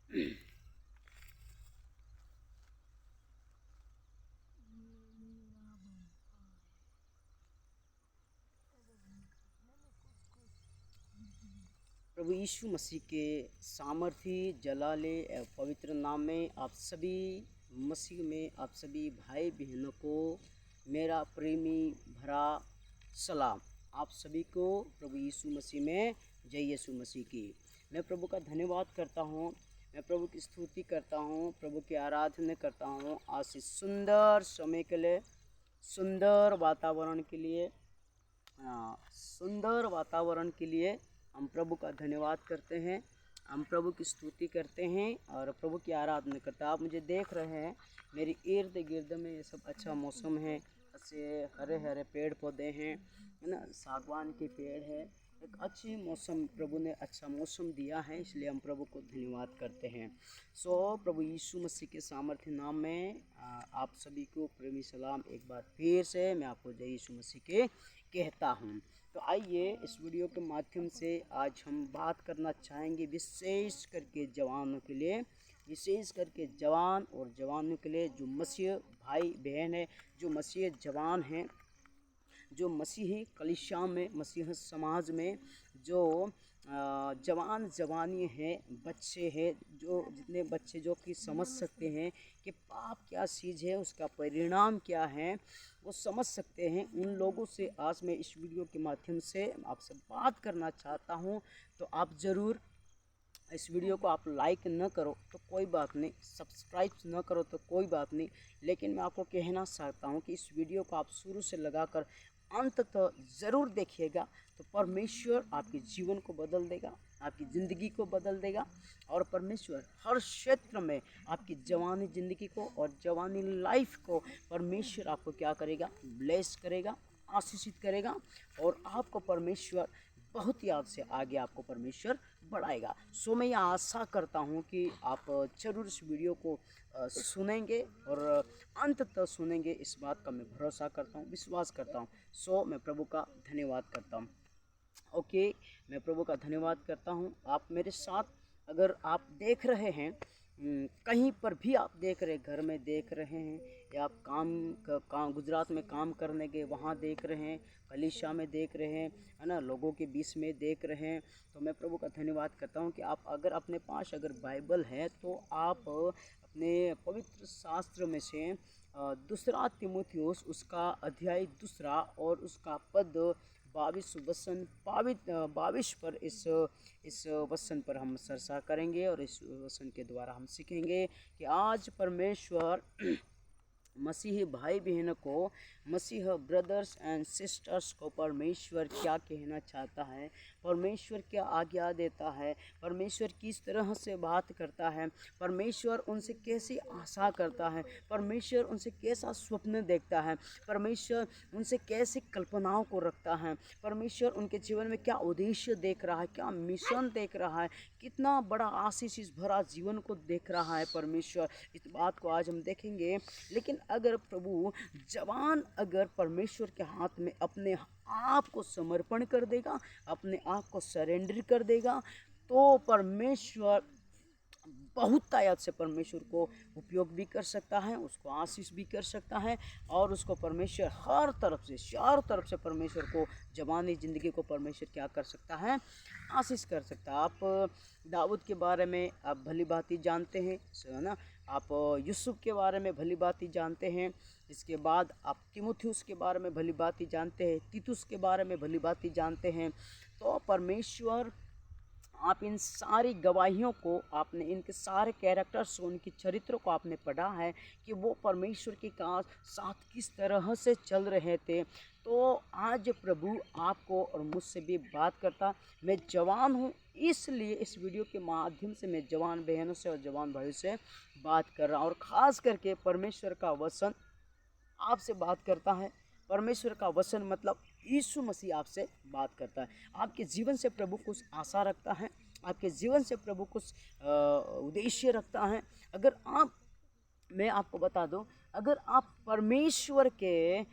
प्रभु यीशु मसीह के सामर्थी जलाले पवित्र नाम में आप सभी मसीह में आप सभी भाई बहनों को मेरा प्रेमी भरा सलाम। आप सभी को प्रभु यीशु मसीह में जय यीशु मसीह की। मैं प्रभु का धन्यवाद करता हूँ, मैं प्रभु की स्तुति करता हूँ, प्रभु की आराधना करता हूँ आज इस सुंदर समय के लिए, सुंदर वातावरण के लिए, सुंदर वातावरण के लिए हम प्रभु का धन्यवाद करते हैं, हम प्रभु की स्तुति करते हैं और प्रभु की आराधना करते हैं। आप मुझे देख रहे हैं, मेरी इर्द गिर्द में ये सब अच्छा मौसम है, ऐसे हरे हरे पेड़ पौधे हैं, है ना, सागवान के पेड़ है। एक अच्छी मौसम, प्रभु ने अच्छा मौसम दिया है, इसलिए हम प्रभु को धन्यवाद करते हैं। प्रभु यीशु मसीह के सामर्थ्य नाम में आप सभी को प्रेमी सलाम। एक बार फिर से मैं आपको जय यीशु मसीह के कहता हूँ। तो आइए इस वीडियो के माध्यम से आज हम बात करना चाहेंगे विशेष करके जवानों के लिए, विशेष करके जवान और जवानों के लिए जो मसीह भाई बहन है, जो मसीह जवान हैं, जो मसीही कलीसिया में, मसीह समाज में जो जवान जवानी हैं, बच्चे हैं, जो जितने बच्चे जो कि समझ सकते हैं कि पाप क्या चीज़ है, उसका परिणाम क्या है, वो समझ सकते हैं। उन लोगों से आज मैं इस वीडियो के माध्यम से आपसे बात करना चाहता हूँ। तो आप ज़रूर इस वीडियो को आप लाइक न करो तो कोई बात नहीं, सब्सक्राइब न करो तो कोई बात नहीं, लेकिन मैं आपको कहना चाहता हूँ कि इस वीडियो को आप शुरू से लगाकर अंत तक ज़रूर देखिएगा। तो परमेश्वर आपके जीवन को बदल देगा, आपकी ज़िंदगी को बदल देगा और परमेश्वर हर क्षेत्र में आपकी जवानी ज़िंदगी को और जवानी लाइफ को परमेश्वर आपको क्या करेगा, ब्लेस करेगा, आशीषित करेगा और आपको परमेश्वर बहुत ही आपसे आगे आपको परमेश्वर बढ़ाएगा। मैं ये आशा करता हूँ कि आप जरूर इस वीडियो को सुनेंगे और अंत तक सुनेंगे, इस बात का मैं भरोसा करता हूँ, विश्वास करता हूँ। मैं प्रभु का धन्यवाद करता हूँ। ओके, मैं प्रभु का धन्यवाद करता हूँ। आप मेरे साथ अगर आप देख रहे हैं, कहीं पर भी आप देख रहे, घर में देख रहे हैं या आप काम गुजरात में काम करने के वहाँ देख रहे हैं, कलीसिया में देख रहे हैं, है ना, लोगों के बीच में देख रहे हैं, तो मैं प्रभु का धन्यवाद करता हूँ कि आप अगर अपने पास अगर बाइबल है तो आप अपने पवित्र शास्त्र में से दूसरा तिमुथियुस उसका अध्याय 2 और उसका पद 22 पर इस वचन पर हम चर्चा करेंगे और इस वचन के द्वारा हम सीखेंगे कि आज परमेश्वर मसीही भाई बहनों को, मसीह ब्रदर्स एंड सिस्टर्स को परमेश्वर क्या कहना चाहता है, परमेश्वर क्या आज्ञा देता है, परमेश्वर किस तरह से बात करता है, परमेश्वर उनसे कैसी आशा करता है, परमेश्वर उनसे कैसा स्वप्न देखता है, परमेश्वर उनसे कैसी कल्पनाओं को रखता है, परमेश्वर उनके जीवन में क्या उद्देश्य देख रहा है, क्या मिशन देख रहा है, कितना बड़ा आशीष भरा जीवन को देख रहा है परमेश्वर। इस बात को आज हम देखेंगे। लेकिन अगर प्रभु जवान अगर परमेश्वर के हाथ में अपने आप को समर्पण कर देगा, अपने आप को सरेंडर कर देगा, तो परमेश्वर बहुत तायत से परमेश्वर को उपयोग भी कर सकता है, उसको आशीष भी कर सकता है और उसको परमेश्वर हर तरफ से, चारों तरफ से परमेश्वर को जवानी ज़िंदगी को परमेश्वर क्या कर सकता है, आशीष कर सकता है। आप दाऊद के बारे में आप भली भांति जानते हैं, है ना, आप यूसुफ के बारे में भली भांति जानते हैं, इसके बाद आप तीमुथियुस के बारे में भली भांति जानते हैं, तीतुस के बारे में भली भांति जानते हैं। तो परमेश्वर आप इन सारी गवाहियों को, आपने इनके सारे कैरेक्टर्स, उनके चरित्रों को आपने पढ़ा है कि वो परमेश्वर के साथ किस तरह से चल रहे थे। तो आज प्रभु आपको और मुझसे भी बात करता। मैं जवान हूँ, इसलिए इस वीडियो के माध्यम से मैं जवान बहनों से और जवान भाइयों से बात कर रहा हूँ और ख़ास करके परमेश्वर का वचन आपसे बात करता है। परमेश्वर का वचन मतलब यीशु मसीह आपसे बात करता है। आपके जीवन से प्रभु कुछ आशा रखता है, आपके जीवन से प्रभु कुछ उद्देश्य रखता है। अगर आप, मैं आपको बता दूं, अगर आप परमेश्वर के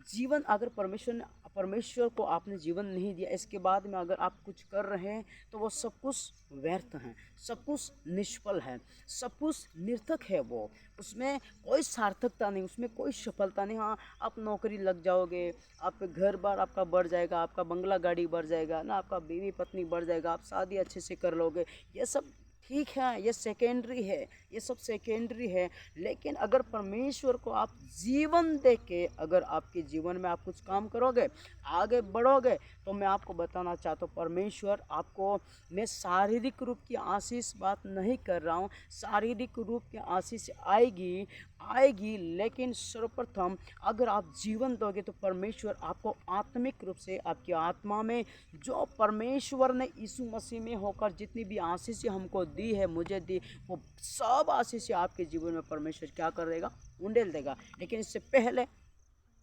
जीवन, अगर परमेश्वर ने परमेश्वर को आपने जीवन नहीं दिया, इसके बाद में अगर आप कुछ कर रहे हैं तो वो सब कुछ व्यर्थ है, सब कुछ निष्फल है, सब कुछ निर्थक है। वो उसमें कोई सार्थकता नहीं, उसमें कोई सफलता नहीं। हाँ, आप नौकरी लग जाओगे, आप घर बार आपका बढ़ जाएगा, आपका बंगला गाड़ी बढ़ जाएगा ना, आपका बीवी पत्नी बढ़ जाएगा, आप शादी अच्छे से कर लोगे, ये सब ठीक है, ये सेकेंडरी है, ये सब सेकेंडरी है। लेकिन अगर परमेश्वर को आप जीवन दे के अगर आपके जीवन में आप कुछ काम करोगे, आगे बढ़ोगे, तो मैं आपको बताना चाहता हूँ परमेश्वर आपको, मैं शारीरिक रूप की आशीष बात नहीं कर रहा हूँ, शारीरिक रूप की आशीष आएगी आएगी, लेकिन सर्वप्रथम अगर आप जीवन दोगे तो परमेश्वर आपको आत्मिक रूप से आपकी आत्मा में, जो परमेश्वर ने यीशु मसीह में होकर जितनी भी आशीष हमको दी है, मुझे दी, वो सब आशीष आपके जीवन में परमेश्वर क्या कर देगा, उंडेल देगा। लेकिन इससे पहले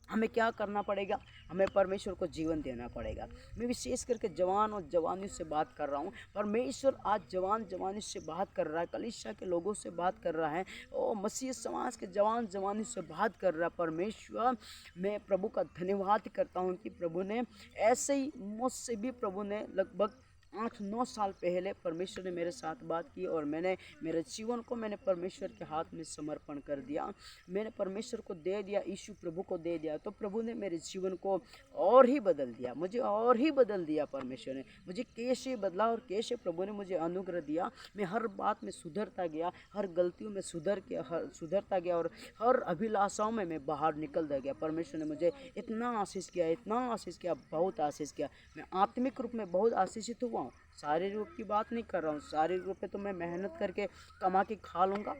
हमें क्या करना पड़ेगा, हमें परमेश्वर को जीवन देना पड़ेगा। मैं विशेष करके जवान और जवानी से बात कर रहा हूँ। परमेश्वर आज जवान जवानी से बात कर रहा है, कलीसिया के लोगों से बात कर रहा है, और मसीह समाज के जवान जवानी से बात कर रहा है। परमेश्वर, मैं प्रभु का धन्यवाद करता हूँ कि प्रभु ने ऐसे ही मुझसे भी, प्रभु ने लगभग 8-9 साल पहले परमेश्वर ने मेरे साथ बात की, और मैंने मेरे जीवन को मैंने परमेश्वर के हाथ में समर्पण कर दिया, मैंने परमेश्वर को दे दिया, यीशु प्रभु को दे दिया। तो प्रभु ने मेरे जीवन को और ही बदल दिया, मुझे और ही बदल दिया। परमेश्वर ने मुझे कैसे बदला और कैसे प्रभु ने मुझे अनुग्रह दिया। मैं हर बात में सुधरता गया, हर गलतियों में सुधरता गया, और हर अभिलाषाओं में मैं बाहर निकलता गया। परमेश्वर ने मुझे इतना आशीष किया, इतना आशीष किया, बहुत आशीष किया। मैं आत्मिक रूप में बहुत आशीषित हुआ हूँ। शारीरिक रूप की बात नहीं कर रहा हूँ, शारीरिक रूप पे तो मैं मेहनत करके कमा के खा लूँगा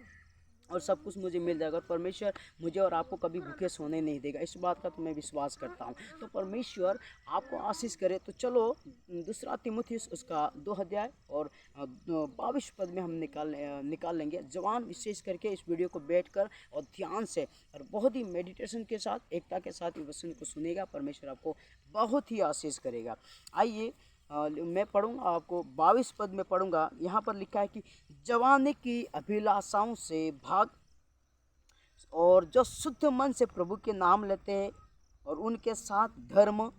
और सब कुछ मुझे मिल जाएगा। परमेश्वर मुझे और आपको कभी भूखे सोने नहीं देगा, इस बात का तो मैं विश्वास करता हूँ। तो परमेश्वर आपको आशीष करे। तो चलो दूसरा तीमुथियुस उसका 2 अध्याय और 22 पद में हम निकाल लेंगे। जवान विशेष करके इस वीडियो को बैठकर और ध्यान से और बहुत ही मेडिटेशन के साथ, एकता के साथ इस वचन को सुनेगा। परमेश्वर आपको बहुत ही आशीष करेगा। आइए मैं पढ़ूंगा, आपको 22 पद में पढ़ूंगा। यहाँ पर लिखा है कि जवानी की अभिलाषाओं से भाग, और जो शुद्ध मन से प्रभु के नाम लेते हैं, और उनके साथ धर्म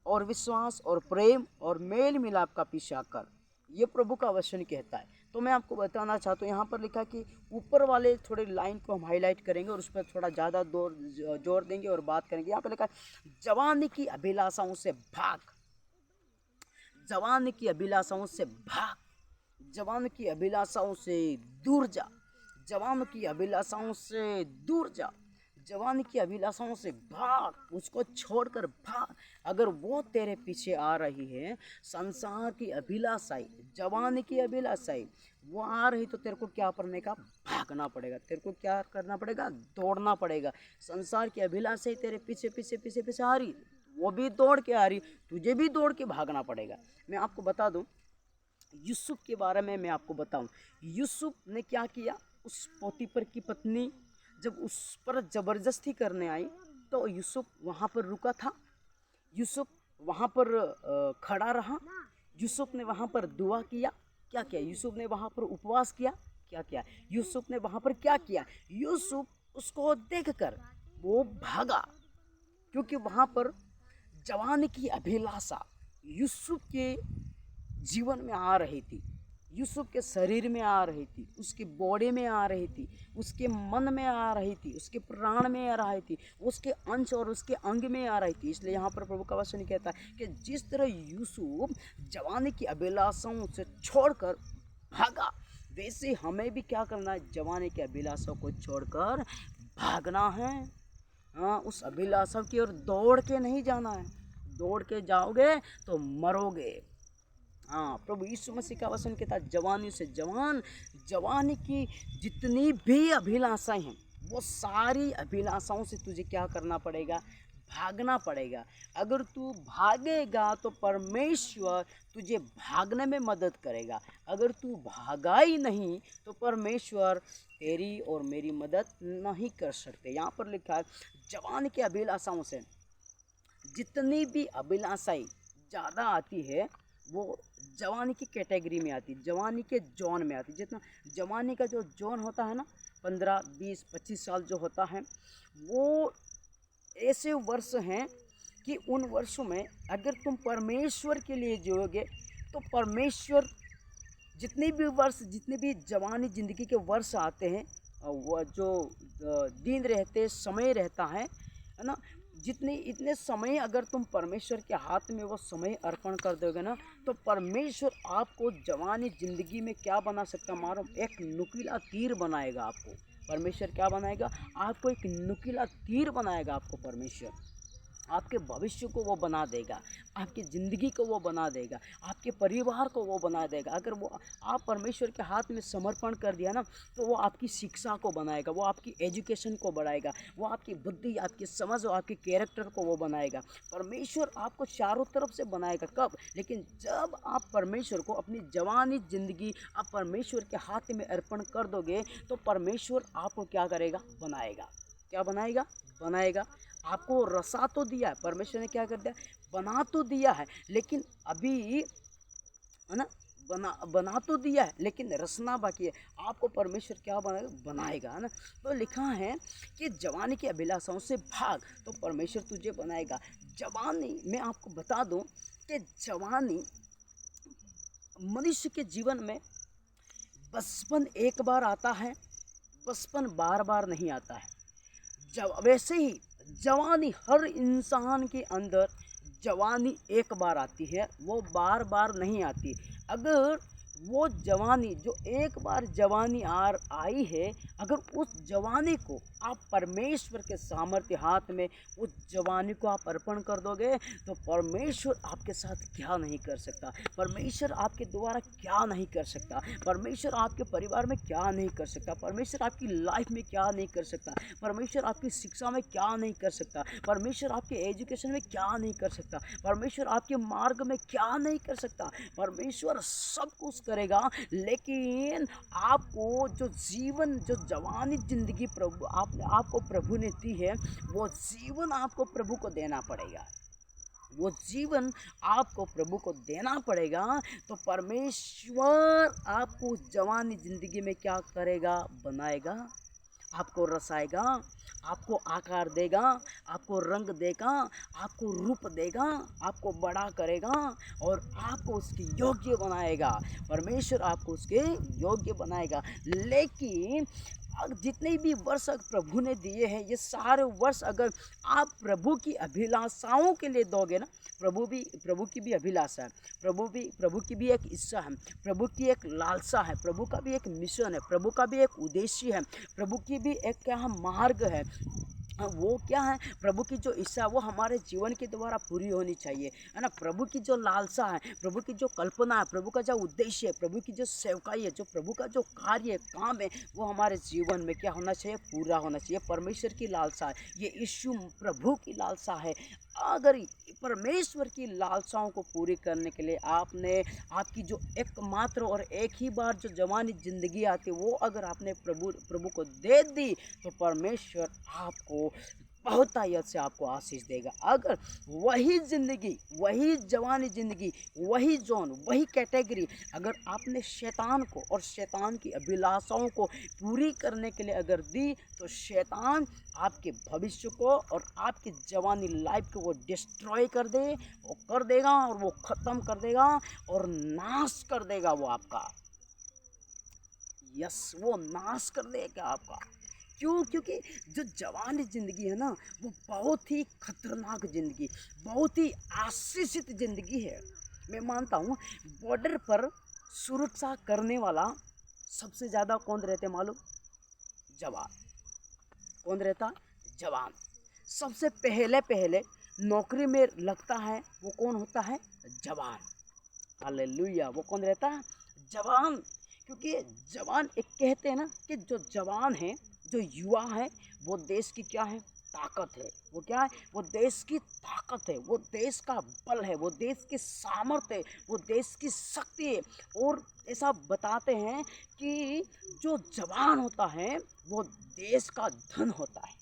और विश्वास और प्रेम और मेल मिलाप का पीछा कर। ये प्रभु का वचन कहता है। तो मैं आपको बताना चाहता हूँ, यहाँ पर लिखा कि ऊपर वाले थोड़े लाइन को हम हाईलाइट करेंगे और उस पर थोड़ा ज़्यादा जोर देंगे और बात करेंगे। यहाँ पर लिखा है जवानी की अभिलाषाओं से भाग, जवान की अभिलाषाओं से भाग, जवान की अभिलाषाओं से दूर जा, जवान की अभिलाषाओं से दूर जा, जवान की अभिलाषाओं से भाग, उसको छोड़कर भाग। अगर वो तेरे पीछे आ रही है, संसार की अभिलाषाएं, जवान की अभिलाषाएं वो आ रही, तो तेरे को क्या करने का, भागना पड़ेगा। तेरे को क्या करना पड़ेगा, दौड़ना पड़ेगा। संसार की अभिलाषाएं तेरे पीछे पीछे पीछे पीछे आ रही, वो भी दौड़ के आ रही, तुझे भी दौड़ के भागना पड़ेगा। मैं आपको बता दूं, यूसुफ के बारे में मैं आपको बताऊं, यूसुफ ने क्या किया। उस पोतीफर की पत्नी जब उस पर ज़बरदस्ती करने आई, तो यूसुफ वहाँ पर रुका था, यूसुफ वहाँ पर खड़ा रहा, यूसुफ ने वहाँ पर दुआ किया। क्या किया यूसुफ ने वहाँ पर, उपवास किया। क्या किया यूसुफ ने वहाँ पर, क्या किया यूसुफ उसको देखकर वो भागा, क्योंकि वहाँ पर जवान की अभिलाषा यूसुफ के जीवन में आ रही थी, यूसुफ के शरीर में आ रही थी, उसके बॉडी में आ रही थी, उसके मन में आ रही थी, उसके प्राण में आ रही थी, उसके अंश और उसके अंग में आ रही थी। इसलिए यहाँ पर प्रभु का वचन कहता है कि जिस तरह यूसुफ जवानी की अभिलाषाओं से छोड़कर भागा, वैसे हमें भी क्या करना है, जवानी की अभिलाषाओं को छोड़कर भागना है। हाँ, उस अभिलाषा की ओर दौड़ के नहीं जाना है, दौड़ के जाओगे तो मरोगे। हाँ, प्रभु यीशु मसीह का वचन कहता है जवानी से जवान, जवानी की जितनी भी अभिलाषाएं हैं, वो सारी अभिलाषाओं से तुझे क्या करना पड़ेगा, भागना पड़ेगा। अगर तू भागेगा तो परमेश्वर तुझे भागने में मदद करेगा। अगर तू भागा ही नहीं तो परमेश्वर तेरी और मेरी मदद नहीं कर सकते। यहाँ पर लिखा है जवान की अभिलाषाओं से, जितनी भी अभिलाषाएं ज़्यादा आती है वो जवानी की कैटेगरी में आती है, जवानी के जोन में आती है। जितना जवानी का जो जोन होता है ना, 15, 20, 25 साल जो होता है, वो ऐसे वर्ष हैं कि उन वर्षों में अगर तुम परमेश्वर के लिए जियोगे तो परमेश्वर जितने भी वर्ष, जितने भी जवानी ज़िंदगी के वर्ष आते हैं, वो जो दिन रहते, समय रहता है ना, जितने इतने समय अगर तुम परमेश्वर के हाथ में वो समय अर्पण कर दोगे ना, तो परमेश्वर आपको जवानी ज़िंदगी में क्या बना सकता है मालूम? एक नुकीला तीर बनाएगा आपको। परमेश्वर क्या बनाएगा? आपको एक नुकीला तीर बनाएगा आपको परमेश्वर। आपके भविष्य को वो बना देगा, आपकी ज़िंदगी को वो बना देगा, आपके परिवार को वो बना देगा। अगर वो आप परमेश्वर के हाथ में समर्पण कर दिया ना, तो वो आपकी शिक्षा को बनाएगा, वो आपकी एजुकेशन को बढ़ाएगा, वो आपकी बुद्धि, आपकी समझ और आपके कैरेक्टर को वो बनाएगा। परमेश्वर आपको चारों तरफ से बनाएगा। कब? लेकिन जब आप परमेश्वर को अपनी जवानी ज़िंदगी आप परमेश्वर के हाथ में अर्पण कर दोगे, तो परमेश्वर आपको क्या करेगा? बनाएगा। क्या बनाएगा? बनाएगा। आपको रसा तो दिया है परमेश्वर ने, क्या कर दिया? बना तो दिया है, लेकिन अभी, है ना, बना तो दिया है लेकिन रसना बाकी है। आपको परमेश्वर क्या बनाएगा? बनाएगा, है ना। तो लिखा है कि जवानी की अभिलाषाओं से भाग, तो परमेश्वर तुझे बनाएगा। जवानी, मैं आपको बता दूं कि जवानी मनुष्य के जीवन में बचपन एक बार आता है, बचपन बार बार नहीं आता है। जब वैसे ही जवानी, हर इंसान के अंदर जवानी एक बार आती है, वो बार बार नहीं आती। अगर वो जवानी जो एक बार जवानी आई है, अगर उस जवानी को आप परमेश्वर के सामर्थ्य हाथ में उस जवानी को आप अर्पण कर दोगे, तो परमेश्वर आपके साथ क्या नहीं कर सकता, परमेश्वर आपके द्वारा क्या नहीं कर सकता, परमेश्वर आपके परिवार में क्या नहीं कर सकता, परमेश्वर आपकी लाइफ में क्या नहीं कर सकता, परमेश्वर आपकी शिक्षा में क्या नहीं कर सकता, परमेश्वर आपके एजुकेशन में क्या नहीं कर सकता, परमेश्वर आपके मार्ग में क्या नहीं कर सकता। परमेश्वर सब कुछ करेगा, लेकिन आपको जो जीवन, जो जवानी ज़िंदगी प्रभु आपको प्रभु ने दी है, वो जीवन आपको प्रभु को देना पड़ेगा। वो जीवन आपको प्रभु को देना पड़ेगा। तो परमेश्वर आपको जवानी ज़िंदगी में क्या करेगा? बनाएगा, आपको रसाएगा, आपको आकार देगा, आपको रंग देगा, आपको रूप देगा, आपको बड़ा करेगा और आपको उसके योग्य बनाएगा। परमेश्वर आपको उसके योग्य बनाएगा। लेकिन जितने भी वर्ष प्रभु ने दिए हैं, ये सारे वर्ष अगर आप प्रभु की अभिलाषाओं के लिए दोगे ना, प्रभु की भी अभिलाषा है, प्रभु की भी एक इच्छा है, प्रभु की एक लालसा है, प्रभु का भी एक मिशन है, प्रभु का भी एक उद्देश्य है, प्रभु की भी एक क्या मार्ग है। वो क्या है? प्रभु की जो इच्छा वो हमारे जीवन के द्वारा पूरी होनी चाहिए, है ना। प्रभु की जो लालसा है, प्रभु की जो कल्पना है, प्रभु का जो उद्देश्य है, प्रभु की जो सेवकाई है, जो प्रभु का जो कार्य है, काम है, वो हमारे जीवन में क्या होना चाहिए? पूरा होना चाहिए। परमेश्वर की लालसा है, ये यीशु प्रभु की लालसा है। अगर परमेश्वर की लालसाओं को पूरी करने के लिए आपने आपकी जो एकमात्र और एक ही बार जो जवानी ज़िंदगी आती है, वो अगर आपने प्रभु को दे दी, तो परमेश्वर आपको बहुतायत से आपको आशीष देगा। अगर वही ज़िंदगी, वही जवानी ज़िंदगी, वही जोन, वही कैटेगरी अगर आपने शैतान को और शैतान की अभिलाषाओं को पूरी करने के लिए अगर दी, तो शैतान आपके भविष्य को और आपकी जवानी लाइफ को वो डिस्ट्रॉय कर देगा और वो ख़त्म कर देगा और नाश कर देगा वो आपका। यस, वो नाश कर देगा आपका। क्यों? क्योंकि जो जवानी ज़िंदगी है ना, वो बहुत ही खतरनाक ज़िंदगी, बहुत ही आशीषित ज़िंदगी है। मैं मानता हूँ बॉर्डर पर सुरक्षा करने वाला सबसे ज़्यादा कौन रहते मालूम? जवान। कौन रहता? जवान। सबसे पहले नौकरी में लगता है वो कौन होता है? जवान। हालेलुया। वो कौन रहता है? जवान। क्योंकि जवान, एक कहते हैं ना कि जो जवान है, जो युवा है, वो देश की क्या है? ताकत है। वो क्या है? वो देश की ताकत है, वो देश का बल है, वो देश की सामर्थ्य है, वो देश की शक्ति है। और ऐसा बताते हैं कि जो जवान होता है वो देश का धन होता है।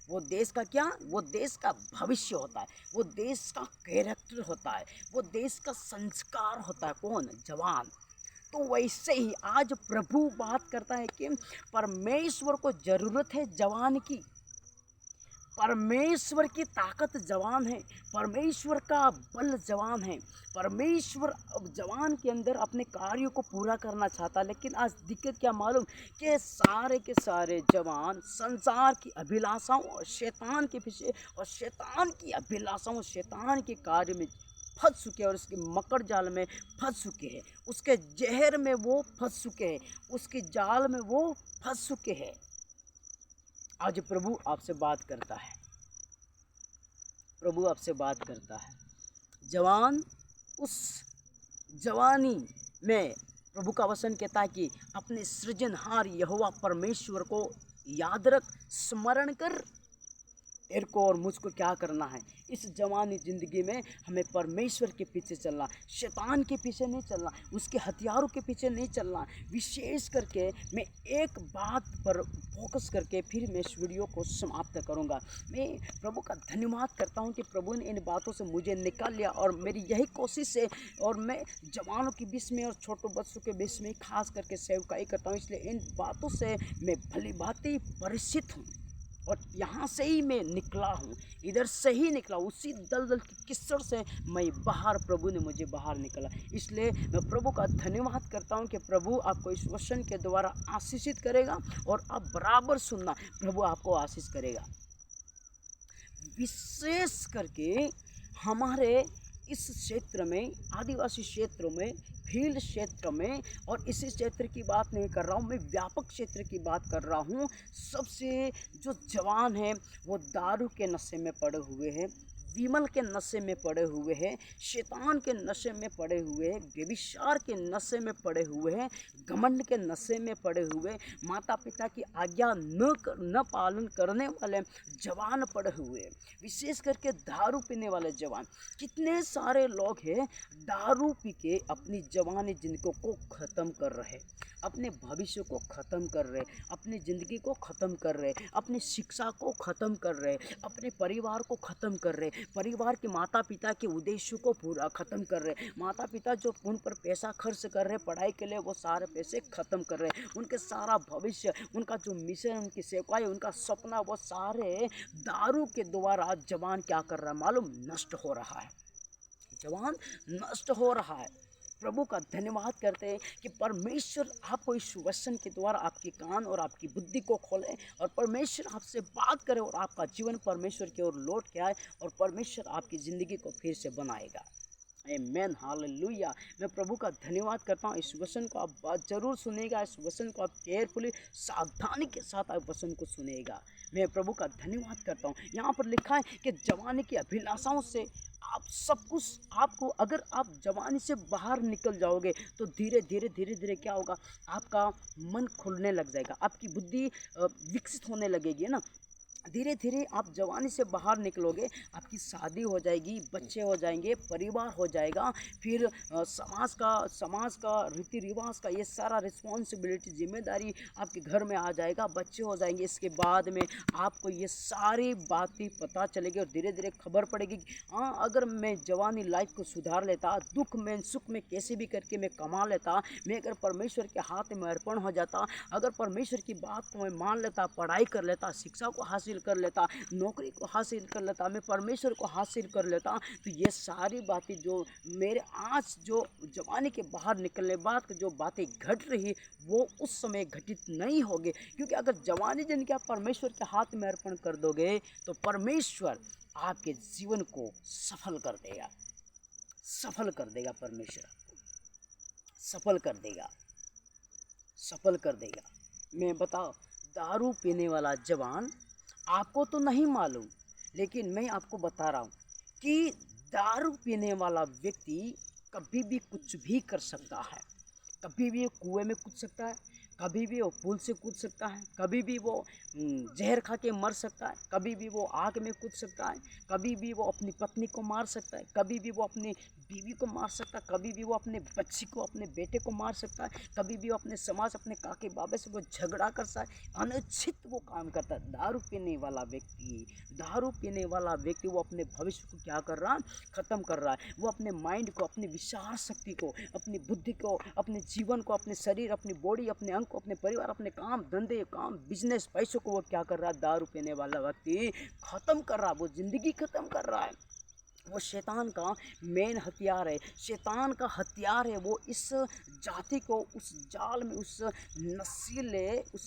वो देश का क्या? वो देश का भविष्य होता है, वो देश का कैरेक्टर होता है, वो देश का संस्कार होता है। कौन? जवान। तो वैसे ही आज प्रभु बात करता है कि परमेश्वर को ज़रूरत है जवान की। परमेश्वर की ताकत जवान है, परमेश्वर का बल जवान है। परमेश्वर जवान के अंदर अपने कार्यों को पूरा करना चाहता, लेकिन आज दिक्कत क्या मालूम कि सारे के सारे जवान संसार की अभिलाषाओं और शैतान के पीछे और शैतान की अभिलाषाओं, शैतान के कार्य में फंस चुके हैं और उसके मकर जाल में फंस चुके हैं, उसके जहर में वो फंस चुके हैं, उसके जाल में वो फंस चुके हैं। आज प्रभु आपसे बात करता है, प्रभु आपसे बात करता है। जवान उस जवानी में प्रभु का वचन कहता है कि अपने सृजनहार यहोवा परमेश्वर को याद रख, स्मरण कर। तेरे को और मुझको क्या करना है इस जवानी ज़िंदगी में? हमें परमेश्वर के पीछे चलना, शैतान के पीछे नहीं चलना, उसके हथियारों के पीछे नहीं चलना। विशेष करके मैं एक बात पर फोकस करके फिर मैं इस वीडियो को समाप्त करूंगा। मैं प्रभु का धन्यवाद करता हूं कि प्रभु ने इन बातों से मुझे निकाल लिया, और मेरी यही कोशिश है। और मैं जवानों के बीच में और छोटे बच्चों के बीच में खास करके सेवकाई करता हूँ, इसलिए इन बातों से मैं भली भांति परिचित हूँ। और यहाँ से ही मैं निकला हूँ, इधर से ही निकला, उसी दलदल की किस्सर से मैं बाहर, प्रभु ने मुझे बाहर निकाला। इसलिए मैं प्रभु का धन्यवाद करता हूँ कि प्रभु आपको इस वचन के द्वारा आशीषित करेगा, और आप बराबर सुनना, प्रभु आपको आशीष करेगा। विशेष करके हमारे इस क्षेत्र में, आदिवासी क्षेत्रों में, फील्ड क्षेत्र में, और इसी क्षेत्र की बात नहीं कर रहा हूँ मैं, व्यापक क्षेत्र की बात कर रहा हूँ। सबसे जो जवान हैं वो दारू के नशे में पड़े हुए हैं, विमल के नशे में पड़े हुए हैं, शैतान के नशे में पड़े हुए हैं, व्यभिचार के नशे में पड़े हुए हैं, घमंड के नशे में पड़े हुए, माता पिता की आज्ञा न पालन करने वाले जवान पड़े हुए हैं। विशेष करके दारू पीने वाले जवान, कितने सारे लोग हैं दारू पी के अपनी जवानी जिंदगी को ख़त्म कर रहे, अपने भविष्य को ख़त्म कर रहे, अपनी ज़िंदगी को ख़त्म कर रहे, अपनी शिक्षा को ख़त्म कर रहे, अपने परिवार को ख़त्म कर रहे, परिवार के माता पिता के उद्देश्यों को पूरा ख़त्म कर रहे, माता पिता जो उन पर पैसा खर्च कर रहे पढ़ाई के लिए, वो सारे पैसे ख़त्म कर रहे, उनके सारा भविष्य, उनका जो मिशन, उनकी सेवाएं, उनका सपना, वो सारे दारू के द्वारा जवान क्या कर रहा है मालूम? नष्ट हो रहा है, जवान नष्ट हो रहा है। प्रभु का धन्यवाद करते हैं कि परमेश्वर आपको इस वचन के द्वारा आपके कान और आपकी बुद्धि को खोले, और परमेश्वर आपसे बात करे, और आपका जीवन परमेश्वर की ओर लौट के आए, और परमेश्वर आपकी ज़िंदगी को फिर से बनाएगा। आमेन, हालेलुया। मैं प्रभु का धन्यवाद करता हूँ। इस वचन को आप बात जरूर सुनेगा, इस वचन को आप केयरफुली, सावधानी के साथ आप वचन को सुनेगा। मैं प्रभु का धन्यवाद करता हूँ। यहाँ पर लिखा है कि जवानी की अभिलाषाओं से आप सब कुछ, आपको अगर आप जवानी से बाहर निकल जाओगे तो धीरे धीरे क्या होगा? आपका मन खुलने लग जाएगा, आपकी बुद्धि विकसित होने लगेगी ना। धीरे धीरे आप जवानी से बाहर निकलोगे, आपकी शादी हो जाएगी, बच्चे हो जाएंगे, परिवार हो जाएगा, फिर समाज का रीति रिवाज का ये सारा रिस्पॉन्सिबिलिटी, जिम्मेदारी आपके घर में आ जाएगा, बच्चे हो जाएंगे। इसके बाद में आपको ये सारी बातें पता चलेगी, और धीरे धीरे खबर पड़ेगी कि हाँ, अगर मैं जवानी लाइफ को सुधार लेता, दुख में सुख में कैसे भी करके मैं कमा लेता, मैं अगर परमेश्वर के हाथ में अर्पण हो जाता, अगर परमेश्वर की बात को मैं मान लेता, पढ़ाई कर लेता, शिक्षा को हासिल कर लेता, नौकरी को हासिल कर लेता, मैं परमेश्वर को हासिल कर लेता, तो ये सारी बातें जो मेरे आज जो जवानी के बाहर निकलने बाद जो बातें घट रही, वो उस समय घटित नहीं होगी। क्योंकि अगर जवानी जिनके आप परमेश्वर के हाथ में अर्पण कर दोगे, तो परमेश्वर आपके जीवन को सफल कर देगा, सफल कर देगा, परमेश्वर आपको सफल कर देगा, सफल कर देगा। मैं बताओ, दारू पीने वाला जवान, आपको तो नहीं मालूम, लेकिन मैं आपको बता रहा हूँ कि दारू पीने वाला व्यक्ति कभी भी कुछ भी कर सकता है, कभी भी कुएं में कूद सकता है, कभी भी वो पुल से कूद सकता है, कभी भी वो जहर खा के मर सकता है, कभी भी वो आग में कूद सकता है, कभी भी वो अपनी पत्नी को मार सकता है, कभी भी वो अपनी बीवी को मार सकता है, कभी भी वो अपने बच्ची को, अपने बेटे को मार सकता है, कभी भी वो अपने समाज, अपने काके बाबे से वो झगड़ा करता है, अनुचित वो काम करता है। दारू पीने वाला व्यक्ति वो अपने भविष्य को क्या कर रहा है? ख़त्म कर रहा है। वो अपने माइंड को, अपनी विचार शक्ति को, अपनी बुद्धि को, अपने जीवन को, अपने शरीर, अपनी बॉडी, अपने अंग को, अपने परिवार, अपने काम धंधे, काम बिजनेस, पैसों को वो क्या कर रहा है, दारू पीने वाला व्यक्ति ख़त्म कर रहा है, वो ज़िंदगी ख़त्म कर रहा है। वो शैतान का मेन हथियार है, शैतान का हथियार है। वो इस जाति को उस जाल में, उस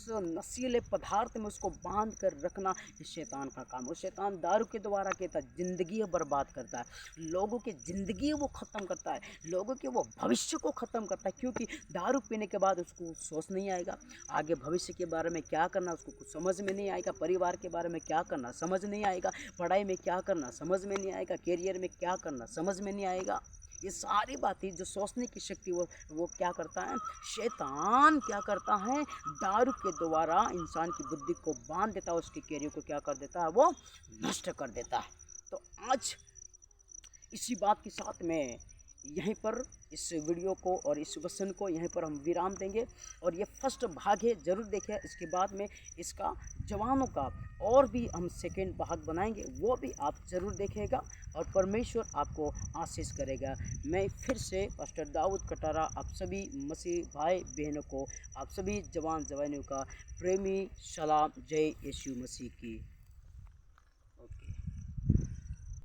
नशीले पदार्थ में उसको बांध कर रखना, ये शैतान का काम है। वो शैतान दारू के द्वारा कहता है ज़िंदगी बर्बाद करता है, लोगों की ज़िंदगी वो ख़त्म करता है, लोगों के वो भविष्य को ख़त्म करता है। क्योंकि दारू पीने के बाद उसको सोच नहीं आएगा, आगे भविष्य के बारे में क्या करना उसको कुछ समझ में नहीं आएगा, परिवार के बारे में क्या करना समझ नहीं आएगा, पढ़ाई में क्या करना समझ में नहीं आएगा, कैरियर में क्या करना समझ में नहीं आएगा। ये सारी बातें जो सोचने की शक्ति वो क्या करता है, शैतान क्या करता है, दारू के द्वारा इंसान की बुद्धि को बांध देता है, उसके कैरियर को क्या कर देता है, वो नष्ट कर देता है। तो आज इसी बात के साथ में यहीं पर इस वीडियो को और इस वचन को यहीं पर हम विराम देंगे। और ये फर्स्ट भाग है, ज़रूर देखें। इसके बाद में इसका जवानों का और भी हम सेकेंड भाग बनाएंगे, वो भी आप ज़रूर देखेगा और परमेश्वर आपको आशीष करेगा। मैं फिर से पास्टर दाऊद कटारा आप सभी मसीह भाई बहनों को, आप सभी जवान जवानों का प्रेमी सलाम। जय यीशु मसीह की।